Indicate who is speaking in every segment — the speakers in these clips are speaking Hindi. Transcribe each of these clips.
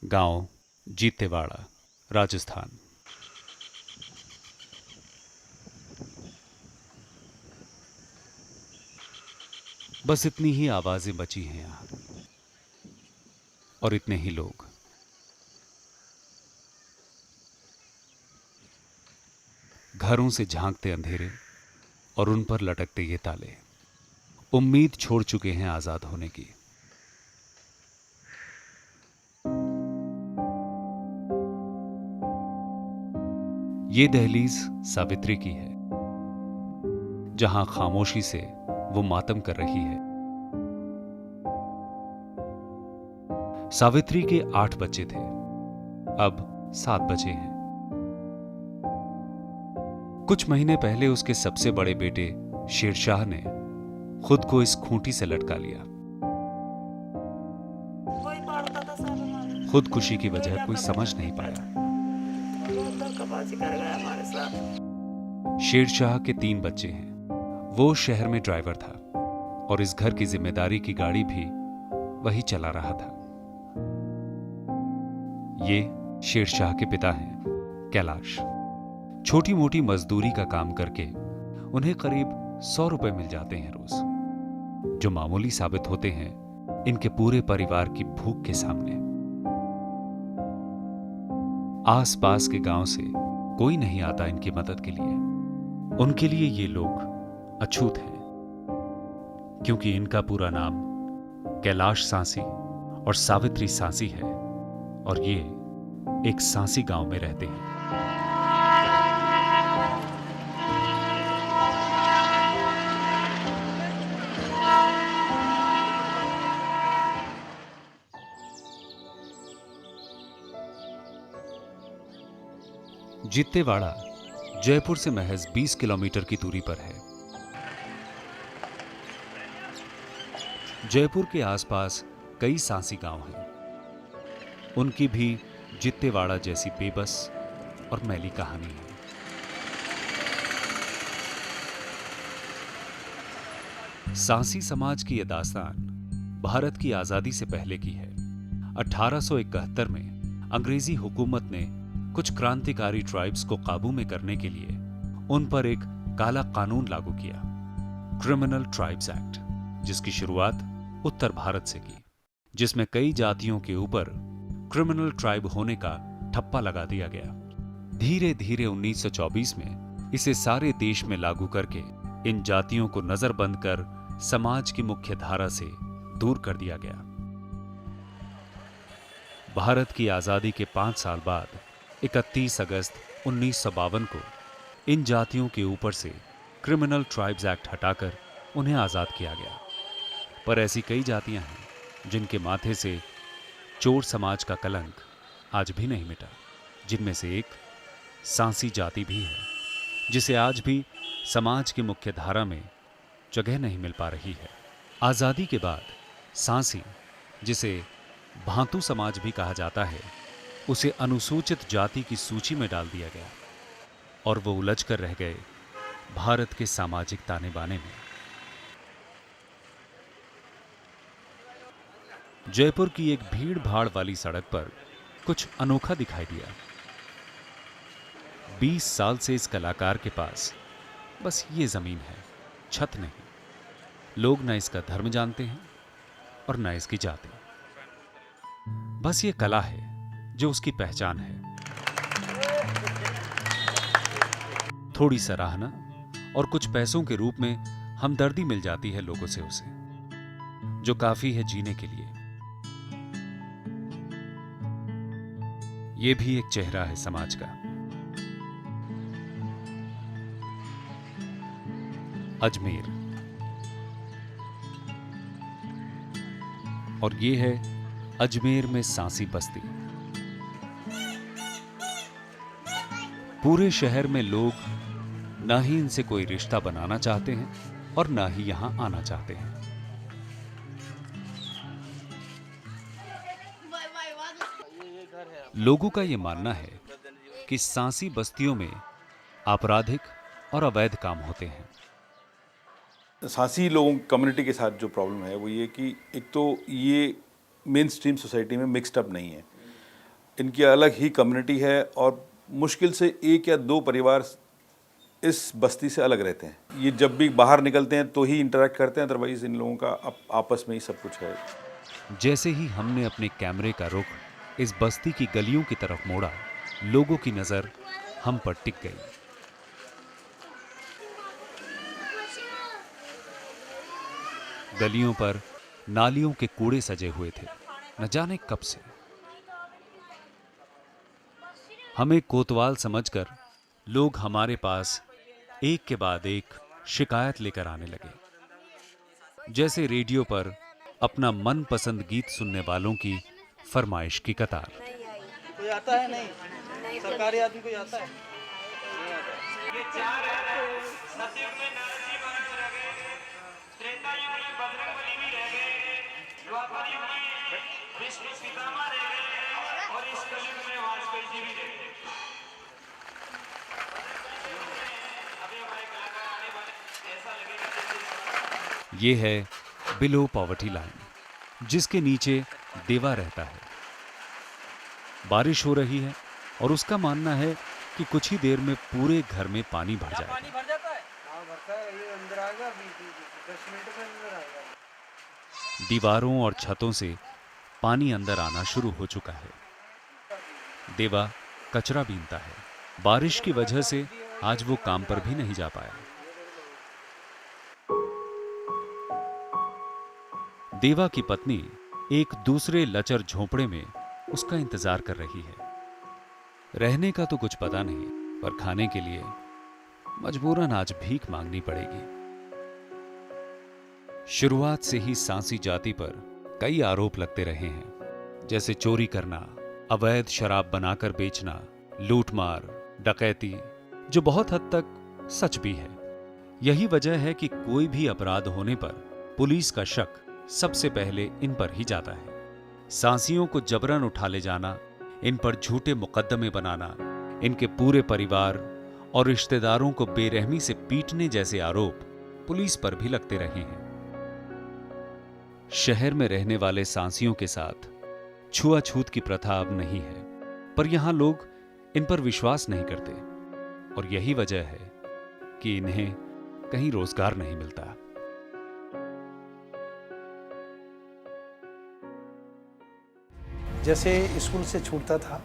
Speaker 1: गांव जीतेवाड़ा, राजस्थान। बस इतनी ही आवाजें बची हैं यहां और इतने ही लोग। घरों से झांकते अंधेरे और उन पर लटकते ये ताले उम्मीद छोड़ चुके हैं आजाद होने की। ये दहलीज सावित्री की है, जहां खामोशी से वो मातम कर रही है। सावित्री के 8 बच्चे थे, अब 7 बचे हैं। कुछ महीने पहले उसके सबसे बड़े बेटे शेरशाह ने खुद को इस खूंटी से लटका लिया। खुदकुशी की वजह कोई समझ नहीं पाया। शेरशाह के 3 बच्चे हैं। वो शहर में ड्राइवर था और इस घर की जिम्मेदारी की गाड़ी भी वही चला रहा था। ये शेरशाह के पिता हैं, कैलाश। छोटी मोटी मजदूरी का काम करके उन्हें करीब 100 रुपए मिल जाते हैं रोज, जो मामूली साबित होते हैं इनके पूरे परिवार की भूख के सामने। आसपास के गांव से कोई नहीं आता इनकी मदद के लिए। उनके लिए ये लोग अछूत हैं, क्योंकि इनका पूरा नाम कैलाश सांसी और सावित्री सांसी है और ये एक सांसी गांव में रहते हैं। जित्तेवाड़ा जयपुर से महज 20 किलोमीटर की दूरी पर है। जयपुर के आसपास कई सांसी गांव हैं। उनकी भी जित्तेवाड़ा जैसी बेबस और मैली कहानी है। सांसी समाज की यह दास्तान भारत की आजादी से पहले की है। 1871 में अंग्रेजी हुकूमत ने कुछ क्रांतिकारी ट्राइब्स को काबू में करने के लिए उन पर एक काला कानून लागू किया, क्रिमिनल ट्राइब्स एक्ट, जिसकी शुरुआत उत्तर भारत से की, जिसमें कई जातियों के ऊपर क्रिमिनल ट्राइब होने का ठप्पा लगा दिया गया। धीरे धीरे 1924 में इसे सारे देश में लागू करके इन जातियों को नजरबंद कर समाज की मुख्य धारा से दूर कर दिया गया। भारत की आजादी के 5 साल बाद 31 अगस्त 1952 को इन जातियों के ऊपर से क्रिमिनल ट्राइब्स एक्ट हटाकर उन्हें आजाद किया गया। पर ऐसी कई जातियां हैं जिनके माथे से चोर समाज का कलंक आज भी नहीं मिटा, जिनमें से एक सांसी जाति भी है, जिसे आज भी समाज की मुख्य धारा में जगह नहीं मिल पा रही है। आजादी के बाद सांसी, जिसे भांतू समाज भी कहा जाता है, उसे अनुसूचित जाति की सूची में डाल दिया गया और वो उलझ कर रह गए भारत के सामाजिक ताने बाने में। जयपुर की एक भीड़ भाड़ वाली सड़क पर कुछ अनोखा दिखाई दिया। 20 साल से इस कलाकार के पास बस ये जमीन है, छत नहीं। लोग न इसका धर्म जानते हैं और न इसकी जाति। बस ये कला है जो उसकी पहचान है। थोड़ी सराहना और कुछ पैसों के रूप में हमदर्दी मिल जाती है लोगों से उसे, जो काफी है जीने के लिए। यह भी एक चेहरा है समाज का। अजमेर, और ये है अजमेर में सांसी बस्ती। पूरे शहर में लोग ना ही इनसे कोई रिश्ता बनाना चाहते हैं और ना ही यहां आना चाहते हैं। लोगों का यह मानना है कि सांसी बस्तियों में आपराधिक और अवैध काम होते हैं।
Speaker 2: सांसी लोगों कम्युनिटी के साथ जो प्रॉब्लम है वो ये कि एक तो ये मेन स्ट्रीम सोसाइटी में मिक्सड अप नहीं है। इनकी अलग ही कम्युनिटी है और मुश्किल से 1 या 2 परिवार इस बस्ती से अलग रहते हैं। ये जब भी बाहर निकलते हैं तो ही इंटरेक्ट करते हैं, अदरवाइज इन लोगों का आपस में ही सब कुछ है।
Speaker 1: जैसे ही हमने अपने कैमरे का रुख इस बस्ती की गलियों की तरफ मोड़ा, लोगों की नजर हम पर टिक गई। गलियों पर नालियों के कूड़े सजे हुए थे, न जाने कब से। हमें कोतवाल समझकर लोग हमारे पास एक के बाद एक शिकायत लेकर आने लगे, जैसे रेडियो पर अपना मनपसंद गीत सुनने वालों की फरमाइश की कतार।
Speaker 3: कोई आता है? नहीं सरकारी आदमी कोई आता है?
Speaker 1: ये है बिलो पॉवर्टी लाइन, जिसके नीचे देवा रहता है। बारिश हो रही है और उसका मानना है कि कुछ ही देर में पूरे घर में पानी भर जाएगा।
Speaker 3: पानी भर जाता है? हाँ भरता है, ये अंदर आएगा 10 मिनट में अंदर आएगा।
Speaker 1: दीवारों और छतों से पानी अंदर आना शुरू हो चुका है। देवा कचरा बीनता है। बारिश की वजह से आज वो काम पर भी नहीं जा पाया। देवा की पत्नी एक दूसरे लचर झोंपड़े में उसका इंतजार कर रही है। रहने का तो कुछ पता नहीं, पर खाने के लिए मजबूरन आज भीख मांगनी पड़ेगी। शुरुआत से ही सांसी जाति पर कई आरोप लगते रहे हैं, जैसे चोरी करना, अवैध शराब बनाकर बेचना, लूटमार, डकैती, जो बहुत हद तक सच भी है। यही वजह है कि कोई भी अपराध होने पर पुलिस का शक सबसे पहले इन पर ही जाता है। सांसियों को जबरन उठा ले जाना, इन पर झूठे मुकदमे बनाना, इनके पूरे परिवार और रिश्तेदारों को बेरहमी से पीटने जैसे आरोप पुलिस पर भी लगते रहे हैं। शहर में रहने वाले सांसियों के साथ छुआछूत की प्रथा अब नहीं है, पर यहां लोग इन पर विश्वास नहीं करते और यही वजह है कि इन्हें कहीं रोजगार नहीं मिलता।
Speaker 4: जैसे स्कूल से छूटता था,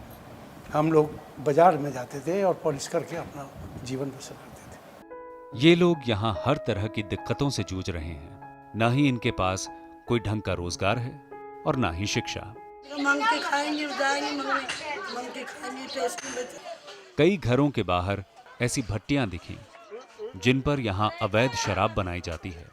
Speaker 4: हम लोग बाजार में जाते थे और पॉलिश करके अपना जीवन बसर करते थे।
Speaker 1: ये लोग यहाँ हर तरह की दिक्कतों से जूझ रहे हैं। ना ही इनके पास कोई ढंग का रोजगार है और ना ही शिक्षा।
Speaker 5: मांग के खाएंगे, जाएंगे मांग के खाएंगे, टेस्ट में।
Speaker 1: कई घरों के बाहर ऐसी भट्टियां दिखी जिन पर यहाँ अवैध शराब बनाई जाती है।